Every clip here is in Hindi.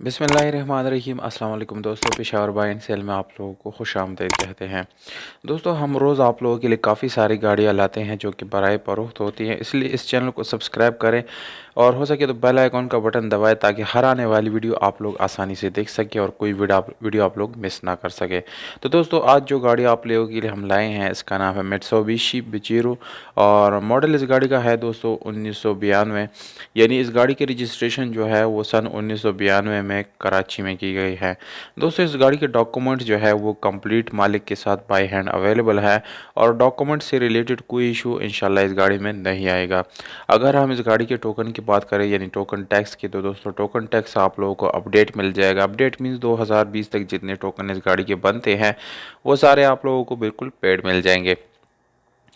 बिस्मिल्लाहिर्रहमानिर्रहीम। अस्सलाम वालेकुम दोस्तों, पेशावर बाय एंड सेल में आप लोगों को खुशामदीद कहते हैं। दोस्तों, हम रोज़ आप लोगों के लिए काफ़ी सारी गाड़ियाँ लाते हैं जो कि बराए फ़रोख्त होती हैं, इसलिए इस चैनल को सब्सक्राइब करें और हो सके तो बेल आइकॉन का बटन दबाएं ताकि हर आने वाली वीडियो आप लोग आसानी से देख सकें और कोई वीडियो आप लोग मिस ना कर सके। तो दोस्तों, आज जो गाड़ी आप लोगों के लिए हम लाए हैं इसका नाम है मित्सुबिशी बिचिरो और मॉडल इस गाड़ी का है दोस्तों 1992। यानी इस गाड़ी की रजिस्ट्रेशन जो है वो सन 1992 में कराची में की गई है। दोस्तों, इस गाड़ी के डॉक्यूमेंट जो है वो कंप्लीट मालिक के साथ बाय हैंड अवेलेबल है और डॉक्यूमेंट से रिलेटेड कोई इशू इंशाल्लाह इस गाड़ी में नहीं आएगा। अगर हम इस गाड़ी के टोकन की बात करें यानी टोकन टैक्स की, तो दोस्तों टोकन टैक्स आप लोगों को अपडेट मिल जाएगा। अपडेट मीन्स 2020 तक जितने टोकन इस गाड़ी के बनते हैं वो सारे आप लोगों को बिल्कुल पेड मिल जाएंगे।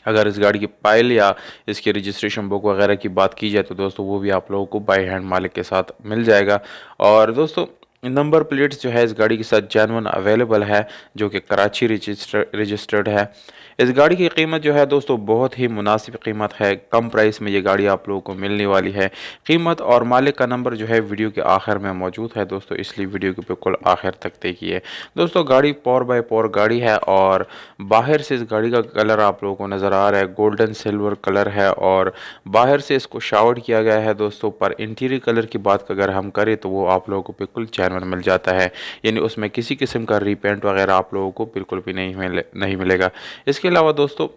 अगर इस गाड़ी की पाइल या इसकी रजिस्ट्रेशन बुक वगैरह की बात की जाए तो दोस्तों वो भी आप लोगों को बाय हैंड मालिक के साथ मिल जाएगा। और दोस्तों, नंबर प्लेट्स जो है इस गाड़ी के साथ जेन्युइन अवेलेबल है जो कि कराची रजिस्टर्ड है। इस गाड़ी की कीमत जो है दोस्तों बहुत ही मुनासिब कीमत है, कम प्राइस में ये गाड़ी आप लोगों को मिलने वाली है। कीमत और मालिक का नंबर जो है वीडियो के आखिर में मौजूद है दोस्तों, इसलिए वीडियो को बिल्कुल आखिर तक देखिए। दोस्तों, गाड़ी पावर बाय पावर गाड़ी है और बाहर से इस गाड़ी का कलर आप लोगों को नज़र आ रहा है गोल्डन सिल्वर कलर है और बाहर से इसको शावर्ड किया गया है दोस्तों। पर इंटीरियर कलर की बात अगर हम करें तो वो आप लोगों को बिल्कुल जेन्युइन मिल जाता है, यानी उसमें किसी किस्म का रीपेंट वगैरह आप लोगों को बिल्कुल भी नहीं मिलेगा। इसके अलावा दोस्तों,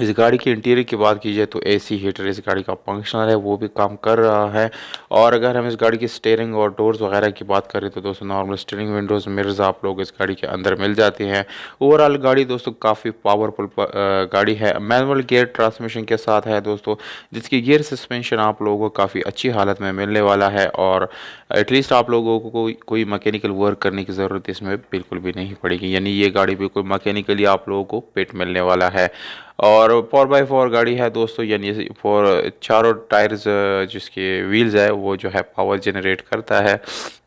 इस गाड़ी की इंटीरियर की बात की जाए तो एसी हीटर इस गाड़ी का फंक्शनल है, वो भी काम कर रहा है। और अगर हम इस गाड़ी की स्टीयरिंग और डोर्स वगैरह की बात करें तो दोस्तों नॉर्मल स्टीयरिंग विंडोज़ मिरर्स आप लोग इस गाड़ी के अंदर मिल जाती हैं। ओवरऑल गाड़ी दोस्तों काफ़ी पावरफुल गाड़ी है, मैनुअल गियर ट्रांसमिशन के साथ है दोस्तों, जिसकी गियर सस्पेंशन आप लोगों को काफ़ी अच्छी हालत में मिलने वाला है और एटलीस्ट आप लोगों को कोई मैकेनिकल वर्क करने की ज़रूरत इसमें बिल्कुल भी नहीं पड़ेगी, यानी ये गाड़ी बिल्कुल मैकेनिकली आप लोगों को फिट मिलने वाला है। और 4x4 गाड़ी है दोस्तों, यानी चारों टायर्स जिसके व्हील्स है वो जो है पावर जनरेट करता है।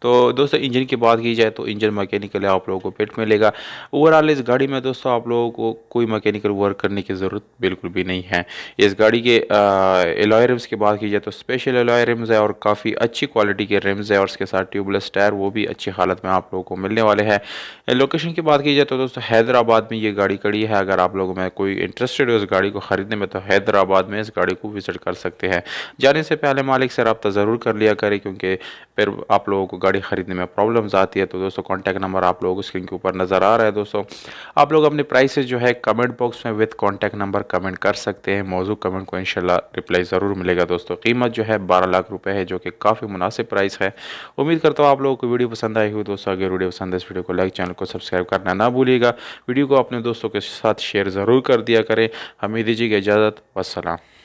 तो दोस्तों, इंजन की बात की जाए तो इंजन मैकेनिकल आप लोगों को फिट मिलेगा। ओवरऑल इस गाड़ी में दोस्तों आप लोगों को कोई मैकेनिकल वर्क करने की ज़रूरत बिल्कुल भी नहीं है। इस गाड़ी के एलॉय रिम्स की बात की जाए तो स्पेशल एलॉय रिम्स है और काफ़ी अच्छी क्वालिटी के रिम्स है और उसके साथ ट्यूबलेस टायर वो भी अच्छी हालत में आप लोगों को मिलने वाले हैं। लोकेशन की बात की जाए तो दोस्तों हैदराबाद में ये गाड़ी खड़ी है। अगर आप लोगों में कोई इंटरेस्टेड हो इस गाड़ी को ख़रीदने में तो हैदराबाद में इस गाड़ी को विज़िट कर सकते हैं। जाने से पहले मालिक से रब्ता ज़रूर कर लिया करें क्योंकि फिर आप लोगों को गाड़ी ख़रीदने में प्रॉब्लम्स आती है। तो दोस्तों, कॉन्टैक्ट नंबर आप लोगों को स्क्रीन के ऊपर नज़र आ रहा है। दोस्तों, आप लोग अपने प्राइसेस जो है कमेंट बॉक्स में विद कॉन्टैक्ट नंबर कमेंट कर सकते हैं। मौजूद कमेंट को इंशाल्लाह रिप्लाई ज़रूर मिलेगा। दोस्तों, कीमत जो है 12 लाख रुपए है जो कि काफ़ी मुनासिब प्राइस है। उम्मीद करता हूँ आप लोगों को वीडियो पसंद आई हुई। दोस्तों, अगर वीडियो पसंद है इस वीडियो को लाइक, चैनल को सब्सक्राइब करना ना भूलिएगा। वीडियो को अपने दोस्तों के साथ शेयर ज़रूर कर दिया करें। हमें दीजिएगा इजाज़त। वस्सलाम।